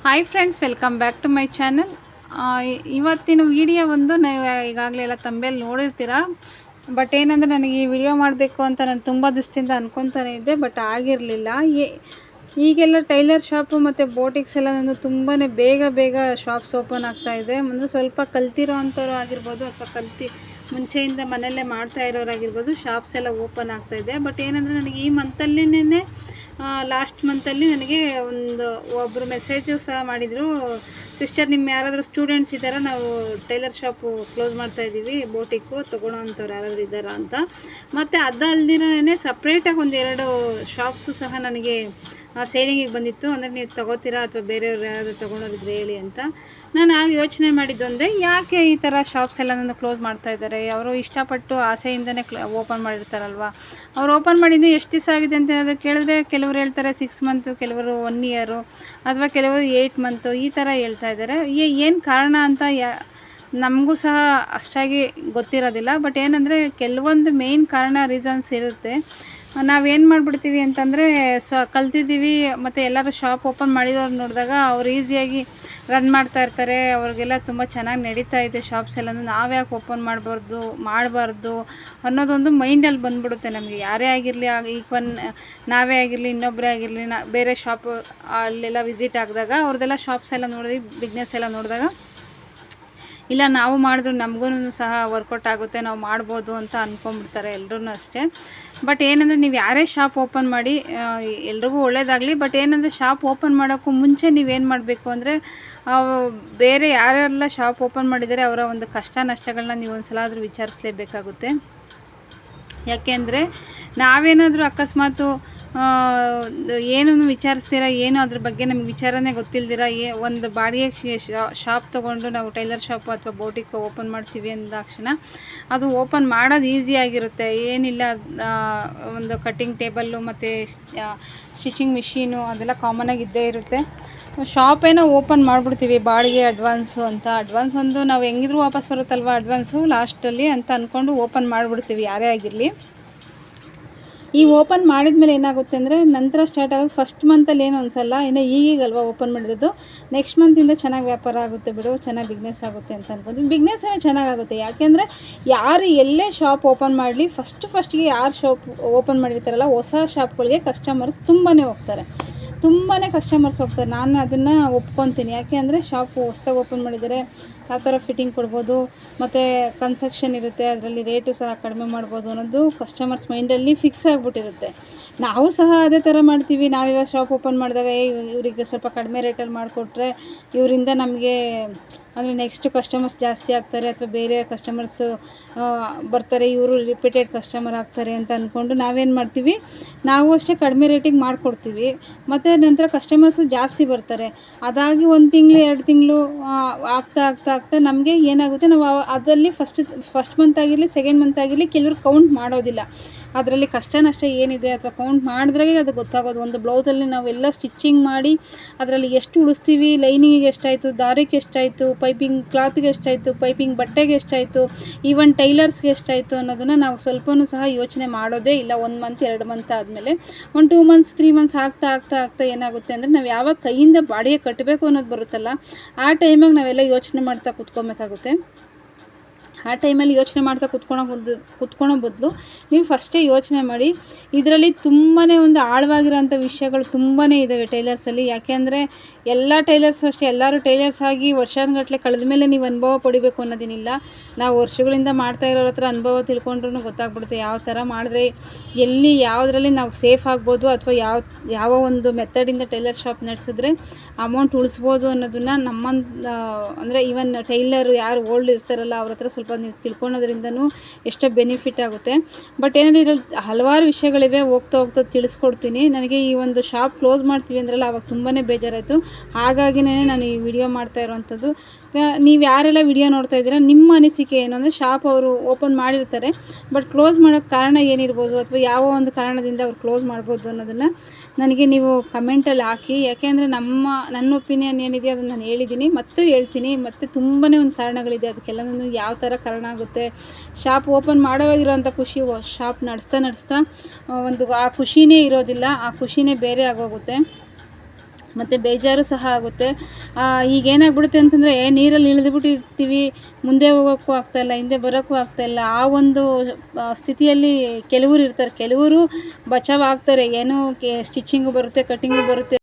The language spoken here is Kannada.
Hi friends, welcome back to my channel. ಇವತ್ತಿನ ವಿಡಿಯೋ ಒಂದು ನೀವು ಈಗಾಗಲೇ ಎಲ್ಲ ತಂಬೇಲಿ ನೋಡಿರ್ತೀರ. ಬಟ್ ಏನಂದರೆ ನನಗೆ ಈ ವಿಡಿಯೋ ಮಾಡಬೇಕು ಅಂತ ನಾನು ತುಂಬ ದಿವಸದಿಂದ ಅಂದ್ಕೊತಾನೆ ಇದ್ದೆ, ಬಟ್ ಆಗಿರಲಿಲ್ಲ. ಈಗೆಲ್ಲ ಟೈಲರ್ ಶಾಪು ಮತ್ತು ಬೋಟಿಕ್ಸ್ ಎಲ್ಲ ನಾನು ತುಂಬಾ ಬೇಗ ಶಾಪ್ಸ್ ಓಪನ್ ಆಗ್ತಾಯಿದೆ. ಅಂದರೆ ಸ್ವಲ್ಪ ಕಲ್ತಿರೋ ಅಂಥವ್ರು ಆಗಿರ್ಬೋದು ಅಥವಾ ಮುಂಚೆಯಿಂದ ಮನೆಯಲ್ಲೇ ಮಾಡ್ತಾ ಇರೋರಾಗಿರ್ಬೋದು, ಶಾಪ್ಸ್ ಎಲ್ಲ ಓಪನ್ ಆಗ್ತಾಯಿದೆ. ಬಟ್ ಏನಂದರೆ ನನಗೆ ಈ ಮಂತಲ್ಲಿನೇ ಲಾಸ್ಟ್ ಮಂತಲ್ಲಿ ನನಗೆ ಒಬ್ಬರು ಮೆಸೇಜು ಸಹ ಮಾಡಿದರು, ಸಿಸ್ಟರ್ ನಿಮ್ಮ ಯಾರಾದರೂ ಸ್ಟೂಡೆಂಟ್ಸ್ ಇದ್ದಾರಾ, ನಾವು ಟೈಲರ್ ಶಾಪು ಕ್ಲೋಸ್ ಮಾಡ್ತಾಯಿದ್ದೀವಿ, ಬೋಟಿಕ್ಕು ತೊಗೊಳೋ ಅಂಥವ್ರು ಯಾರಾದರೂ ಇದ್ದಾರಾ ಅಂತ. ಮತ್ತು ಅದಲ್ದಿರೇ ಸಪ್ರೇಟಾಗಿ ಒಂದೆರಡು ಶಾಪ್ಸು ಸಹ ನನಗೆ ಸೇಲಿಂಗಿಗೆ ಬಂದಿತ್ತು. ಅಂದರೆ ನೀವು ತೊಗೋತೀರಾ ಅಥವಾ ಬೇರೆಯವ್ರು ಯಾರಾದರೂ ತೊಗೊಳೋರಿದ್ರೆ ಹೇಳಿ ಅಂತ. ನಾನು ಆಗ ಯೋಚನೆ ಮಾಡಿದ್ದೊಂದೇ, ಯಾಕೆ ಈ ಥರ ಶಾಪ್ಸ್ ಎಲ್ಲ ನನ್ನ ಕ್ಲೋಸ್ ಮಾಡ್ತಾ ಇದ್ದಾರೆ. ಅವರು ಇಷ್ಟಪಟ್ಟು ಆಸೆಯಿಂದನೇ ಓಪನ್ ಮಾಡಿರ್ತಾರಲ್ವ. ಅವ್ರು ಓಪನ್ ಮಾಡಿದ್ದು ಎಷ್ಟು ದಿವಸ ಆಗಿದೆ ಅಂತ ಏನಾದರೂ ಕೇಳಿದ್ರೆ ಕೆಲವರು ಹೇಳ್ತಾರೆ 6 ಮಂತು, ಕೆಲವರು 1 ಇಯರು ಅಥವಾ ಕೆಲವರು 8 ಮಂತು ಈ ಥರ ಹೇಳ್ತಾ ಇದ್ದಾರೆ. ಏನು ಕಾರಣ ಅಂತ ನಮಗೂ ಸಹ ಅಷ್ಟಾಗಿ ಗೊತ್ತಿರೋದಿಲ್ಲ. ಬಟ್ ಏನಂದರೆ ಕೆಲವೊಂದು ಮೇಯ್ನ್ ಕಾರಣ ರೀಸನ್ಸ್ ಇರುತ್ತೆ. ನಾವೇನು ಮಾಡಿಬಿಡ್ತೀವಿ ಅಂತಂದರೆ ಕಲ್ತಿದ್ದೀವಿ ಮತ್ತು ಎಲ್ಲರೂ ಶಾಪ್ ಓಪನ್ ಮಾಡಿರೋರು ನೋಡಿದಾಗ ಅವ್ರು ಈಸಿಯಾಗಿ ರನ್ ಮಾಡ್ತಾ ಇರ್ತಾರೆ, ಅವ್ರಿಗೆಲ್ಲ ತುಂಬ ಚೆನ್ನಾಗಿ ನಡೀತಾ ಇದೆ ಶಾಪ್ಸ್ ಎಲ್ಲನೂ, ನಾವ್ಯಾಕೆ ಓಪನ್ ಮಾಡಬಾರ್ದು ಅನ್ನೋದೊಂದು ಮೈಂಡಲ್ಲಿ ಬಂದುಬಿಡುತ್ತೆ ನಮಗೆ. ಯಾರೇ ಆಗಿರಲಿ, ಈವನ್ ನಾವೇ ಆಗಿರಲಿ, ಇನ್ನೊಬ್ಬರೇ ಆಗಿರಲಿ, ಬೇರೆ ಶಾಪು ಅಲ್ಲೆಲ್ಲ ವಿಸಿಟ್ ಆಗಿದಾಗ ಅವ್ರದ್ದೆಲ್ಲ ಶಾಪ್ಸ್ ಎಲ್ಲ ನೋಡಿ, ಬಿಸ್ನೆಸ್ ಎಲ್ಲ ನೋಡಿದಾಗ ಇಲ್ಲ ನಾವು ಮಾಡಿದ್ರು ನಮಗೂ ಸಹ ವರ್ಕೌಟ್ ಆಗುತ್ತೆ, ನಾವು ಮಾಡ್ಬೋದು ಅಂತ ಅಂದ್ಕೊಂಡ್ಬಿಡ್ತಾರೆ ಎಲ್ಲರೂ ಅಷ್ಟೇ. ಬಟ್ ಏನಂದರೆ ನೀವು ಯಾರೇ ಶಾಪ್ ಓಪನ್ ಮಾಡಿ ಎಲ್ರಿಗೂ ಒಳ್ಳೆಯದಾಗಲಿ. ಬಟ್ ಏನಂದರೆ ಶಾಪ್ ಓಪನ್ ಮಾಡೋಕ್ಕೂ ಮುಂಚೆ ನೀವೇನು ಮಾಡಬೇಕು ಅಂದರೆ, ಬೇರೆ ಯಾರೆಲ್ಲ ಶಾಪ್ ಓಪನ್ ಮಾಡಿದ್ದಾರೆ ಅವರ ಒಂದು ಕಷ್ಟ ನಷ್ಟಗಳನ್ನ ನೀವು ಒಂದು ಸಲ ಆದರೂ ವಿಚಾರಿಸಲೇಬೇಕಾಗುತ್ತೆ. ಯಾಕೆಂದರೆ ನಾವೇನಾದರೂ ಅಕಸ್ಮಾತು ಏನೂ ವಿಚಾರಿಸ್ತೀರ, ಏನು ಅದ್ರ ಬಗ್ಗೆ ನಮ್ಗೆ ವಿಚಾರನೇ ಗೊತ್ತಿಲ್ದಿರ ಒಂದು ಬಾಡಿಗೆ ಶಾಪ್ ತೊಗೊಂಡು ನಾವು ಟೈಲರ್ ಶಾಪು ಅಥವಾ ಬೋಟಿಕ್ ಓಪನ್ ಮಾಡ್ತೀವಿ ಅಂದಾಕ್ಷಣ ಅದು ಓಪನ್ ಮಾಡೋದು ಈಸಿಯಾಗಿರುತ್ತೆ. ಏನಿಲ್ಲ, ಒಂದು ಕಟ್ಟಿಂಗ್ ಟೇಬಲ್ಲು ಮತ್ತು ಸ್ಟಿಚಿಂಗ್ ಮಿಷೀನು ಅದೆಲ್ಲ ಕಾಮನಾಗಿ ಇದ್ದೇ ಇರುತ್ತೆ. ಶಾಪ್ ಏನೋ ಓಪನ್ ಮಾಡಿಬಿಡ್ತೀವಿ ಬಾಡಿಗೆ ಅಡ್ವಾನ್ಸು ಅಂತ. ಅಡ್ವಾನ್ಸ್ ಒಂದು ನಾವು ಹೆಂಗಿದ್ರು ವಾಪಸ್ ಬರುತ್ತಲ್ವ ಅಡ್ವಾನ್ಸು ಲಾಸ್ಟಲ್ಲಿ ಅಂತ ಅಂದ್ಕೊಂಡು ಓಪನ್ ಮಾಡಿಬಿಡ್ತೀವಿ ಯಾರೇ ಆಗಿರಲಿ. ಈ ಓಪನ್ ಮಾಡಿದ್ಮೇಲೆ ಏನಾಗುತ್ತೆ ಅಂದರೆ ನಂತರ ಸ್ಟಾರ್ಟ್ ಆಗೋದು ಫಸ್ಟ್ ಮಂತಲ್ಲಿ ಏನು ಅನಿಸಲ್ಲ, ಇನ್ನು ಈಗಲ್ವ ಓಪನ್ ಮಾಡಿರೋದು, ನೆಕ್ಸ್ಟ್ ಮಂತಿಂದ ಚೆನ್ನಾಗಿ ವ್ಯಾಪಾರ ಆಗುತ್ತೆ ಬಿಡು, ಚೆನ್ನಾಗಿ ಬಿಸ್ನೆಸ್ ಆಗುತ್ತೆ ಅಂತ ಅಂದ್ಕೊಂಡು. ಬಿಸ್ನೆಸ್ ಏನೋ ಚೆನ್ನಾಗಾಗುತ್ತೆ. ಯಾಕೆಂದರೆ ಯಾರು ಎಲ್ಲೇ ಶಾಪ್ ಓಪನ್ ಮಾಡಲಿ ಫಸ್ಟಿಗೆ ಯಾರು ಶಾಪ್ ಓಪನ್ ಮಾಡಿರ್ತಾರಲ್ಲ ಹೊಸ ಶಾಪ್ಗಳಿಗೆ ಕಸ್ಟಮರ್ಸ್ ತುಂಬಾ ಹೋಗ್ತಾರೆ. ನಾನು ಅದನ್ನು ಒಪ್ಕೊತೀನಿ. ಯಾಕೆ ಅಂದರೆ ಶಾಪು ಹೊಸ್ದಾಗಿ ಓಪನ್ ಮಾಡಿದರೆ ಯಾವ ಥರ ಫಿಟ್ಟಿಂಗ್ ಕೊಡ್ಬೋದು ಮತ್ತು ಕನ್ಸೆಕ್ಷನ್ ಇರುತ್ತೆ, ಅದರಲ್ಲಿ ರೇಟು ಸಹ ಕಡಿಮೆ ಮಾಡ್ಬೋದು ಅನ್ನೋದು ಕಸ್ಟಮರ್ಸ್ ಮೈಂಡಲ್ಲಿ ಫಿಕ್ಸ್ ಆಗಿಬಿಟ್ಟಿರುತ್ತೆ. ನಾವು ಸಹ ಅದೇ ಥರ ಮಾಡ್ತೀವಿ. ನಾವಿವಾಗ ಶಾಪ್ ಓಪನ್ ಮಾಡಿದಾಗ ಇವರಿಗೆ ಸ್ವಲ್ಪ ಕಡಿಮೆ ರೇಟಲ್ಲಿ ಮಾಡಿಕೊಟ್ರೆ ಇವರಿಂದ ನಮಗೆ ಅಂದರೆ ನೆಕ್ಸ್ಟ್ ಕಸ್ಟಮರ್ಸ್ ಜಾಸ್ತಿ ಆಗ್ತಾರೆ ಅಥವಾ ಬೇರೆ ಕಸ್ಟಮರ್ಸು ಬರ್ತಾರೆ, ಇವರು ರಿಪೀಟೆಡ್ ಕಸ್ಟಮರ್ ಆಗ್ತಾರೆ ಅಂತ ಅಂದ್ಕೊಂಡು ನಾವೇನು ಮಾಡ್ತೀವಿ, ನಾವು ಅಷ್ಟೇ ಕಡಿಮೆ ರೇಟಿಗೆ ಮಾಡಿಕೊಡ್ತೀವಿ. ಮತ್ತು ನಂತರ ಕಸ್ಟಮರ್ಸು ಜಾಸ್ತಿ ಬರ್ತಾರೆ. ಅದಾಗಿ 1 ತಿಂಗಳು 2 ತಿಂಗಳು ಆಗ್ತಾ ನಮಗೆ ಏನಾಗುತ್ತೆ, ನಾವು ಅದರಲ್ಲಿ ಫಸ್ಟ್ ಮಂತ್ ಆಗಿರಲಿ ಸೆಕೆಂಡ್ ಮಂತ್ ಆಗಿರಲಿ ಕೆಲವರು ಕೌಂಟ್ ಮಾಡೋದಿಲ್ಲ. ಅದರಲ್ಲಿ ಕಷ್ಟ ನಷ್ಟ ಏನಿದೆ ಅಥವಾ ಕೌಂಟ್ ಮಾಡಿದ್ರಾಗೆ ಅದು ಗೊತ್ತಾಗೋದು. ಒಂದು ಬ್ಲೌಸಲ್ಲಿ ನಾವೆಲ್ಲ ಸ್ಟಿಚ್ಚಿಂಗ್ ಮಾಡಿ ಅದರಲ್ಲಿ ಎಷ್ಟು ಉಳಿಸ್ತೀವಿ, ಲೈನಿಂಗಿಗೆ ಎಷ್ಟಾಯಿತು, ದಾರಕ್ಕೆ ಎಷ್ಟಾಯಿತು, ಪೈಪಿಂಗ್ ಕ್ಲಾತ್ಗೆ ಎಷ್ಟಾಯಿತು, ಪೈಪಿಂಗ್ ಬಟ್ಟೆಗೆ ಎಷ್ಟಾಯಿತು, ಈವನ್ ಟೈಲರ್ಸ್ಗೆ ಎಷ್ಟಾಯಿತು ಅನ್ನೋದನ್ನು ನಾವು ಸ್ವಲ್ಪನೂ ಸಹ ಯೋಚನೆ ಮಾಡೋದೇ ಇಲ್ಲ. 1 ಮಂತ್ 2 ಮಂತ್ ಆದಮೇಲೆ 2 ಮಂತ್ಸ್ 3 ಮಂತ್ಸ್ ಆಗ್ತಾ ಏನಾಗುತ್ತೆ ಅಂದರೆ ನಾವು ಯಾವಾಗ ಕೈಯಿಂದ ಬಾಡಿಗೆ ಕಟ್ಟಬೇಕು ಅನ್ನೋದು ಬರುತ್ತಲ್ಲ ಆ ಟೈಮಾಗಿ ನಾವೆಲ್ಲ ಯೋಚನೆ ಮಾಡ್ತಾ ಕೂತ್ಕೊಬೇಕಾಗುತ್ತೆ. ಆ ಟೈಮಲ್ಲಿ ಯೋಚನೆ ಮಾಡ್ತಾ ಕುತ್ಕೊಳೋ ಬದಲು ನೀವು ಫಸ್ಟೇ ಯೋಚನೆ ಮಾಡಿ. ಇದರಲ್ಲಿ ತುಂಬಾ ಒಂದು ಆಳವಾಗಿರೋಂಥ ವಿಷಯಗಳು ತುಂಬಾ ಇದ್ದಾವೆ ಟೈಲರ್ಸಲ್ಲಿ. ಯಾಕೆ ಅಂದರೆ ಎಲ್ಲ ಟೈಲರ್ಸು ಅಷ್ಟೇ, ಎಲ್ಲರೂ ಟೈಲರ್ಸ್ ಆಗಿ ವರ್ಷಾನುಗಟ್ಟಲೆ ಕಳೆದ ಮೇಲೆ ನೀವು ಅನುಭವ ಪಡಿಬೇಕು ಅನ್ನೋದೇನಿಲ್ಲ. ನಾವು ವರ್ಷಗಳಿಂದ ಮಾಡ್ತಾ ಇರೋರ ಹತ್ರ ಅನುಭವ ತಿಳ್ಕೊಂಡ್ರೂ ಗೊತ್ತಾಗ್ಬಿಡುತ್ತೆ ಯಾವ ಥರ ಮಾಡಿದ್ರೆ ಯಾವುದರಲ್ಲಿ ನಾವು ಸೇಫ್ ಆಗ್ಬೋದು ಅಥವಾ ಯಾವ ಒಂದು ಮೆಥಡಿಂದ ಟೈಲರ್ ಶಾಪ್ ನಡೆಸಿದ್ರೆ ಅಮೌಂಟ್ ಉಳಿಸ್ಬೋದು ಅನ್ನೋದನ್ನು ಅಂದರೆ ಈವನ್ ಟೈಲರ್ ಯಾರು ಓಲ್ಡ್ ಇರ್ತಾರಲ್ಲ ಅವ್ರ ಹತ್ರ ಸ್ವಲ್ಪ ನೀವು ತಿಳ್ಕೊಳೋದ್ರಿಂದನೂ ಎಷ್ಟೋ ಬೆನಿಫಿಟ್ ಆಗುತ್ತೆ. ಬಟ್ ಏನಂದರೆ ಇದರಲ್ಲಿ ಹಲವಾರು ವಿಷಯಗಳಿವೆ, ಹೋಗ್ತಾ ತಿಳಿಸ್ಕೊಡ್ತೀನಿ. ನನಗೆ ಈ ಒಂದು ಶಾಪ್ ಕ್ಲೋಸ್ ಮಾಡ್ತೀವಿ ಅಂದ್ರಲ್ಲ ಆವಾಗ ತುಂಬಾ ಬೇಜಾರಾಯಿತು. ಹಾಗಾಗಿನೇ ನಾನು ಈ ವಿಡಿಯೋ ಮಾಡ್ತಾ ಇರೋವಂಥದ್ದು. ನೀವು ಯಾರೆಲ್ಲ ವಿಡಿಯೋ ನೋಡ್ತಾ ಇದ್ದೀರಾ, ನಿಮ್ಮ ಅನಿಸಿಕೆ ಏನು ಅಂದರೆ ಶಾಪ್ ಅವರು ಓಪನ್ ಮಾಡಿರ್ತಾರೆ ಬಟ್ ಕ್ಲೋಸ್ ಮಾಡೋಕ್ಕೆ ಕಾರಣ ಏನಿರ್ಬೋದು ಅಥವಾ ಯಾವ ಒಂದು ಕಾರಣದಿಂದ ಅವ್ರು ಕ್ಲೋಸ್ ಮಾಡ್ಬೋದು ಅನ್ನೋದನ್ನು ನನಗೆ ನೀವು ಕಮೆಂಟಲ್ಲಿ ಹಾಕಿ. ಯಾಕೆಂದರೆ ನನ್ನ ಒಪಿನಿಯನ್ ಏನಿದೆ ಅದನ್ನು ನಾನು ಹೇಳಿದ್ದೀನಿ ಮತ್ತು ಹೇಳ್ತೀನಿ. ಮತ್ತು ತುಂಬಾ ಒಂದು ಕಾರಣಗಳಿದೆ, ಅದಕ್ಕೆಲ್ಲನೂ ಯಾವ ಥರ ಕಾರಣ ಆಗುತ್ತೆ. ಶಾಪ್ ಓಪನ್ ಮಾಡೋವಾಗಿರೋಂಥ ಖುಷಿ ಶಾಪ್ ನಡೆಸ್ತಾ ಒಂದು ಆ ಖುಷಿನೇ ಇರೋದಿಲ್ಲ, ಆ ಖುಷಿನೇ ಬೇರೆ ಆಗೋಗುತ್ತೆ. ಮತ್ತು ಬೇಜಾರು ಸಹ ಆಗುತ್ತೆ. ಈಗೇನಾಗ್ಬಿಡುತ್ತೆ ಅಂತಂದರೆ ನೀರಲ್ಲಿ ಇಳಿದುಬಿಟ್ಟಿರ್ತೀವಿ, ಮುಂದೆ ಹೋಗೋಕ್ಕೂ ಆಗ್ತಾಯಿಲ್ಲ, ಹಿಂದೆ ಬರೋಕ್ಕೂ ಆಗ್ತಾಯಿಲ್ಲ. ಆ ಒಂದು ಸ್ಥಿತಿಯಲ್ಲಿ ಕೆಲವರು ಇರ್ತಾರೆ. ಕೆಲವರು ಬಚಾವ್ ಆಗ್ತಾರೆ, ಏನೋ ಸ್ಟಿಚಿಂಗು ಬರುತ್ತೆ, ಕಟ್ಟಿಂಗು ಬರುತ್ತೆ.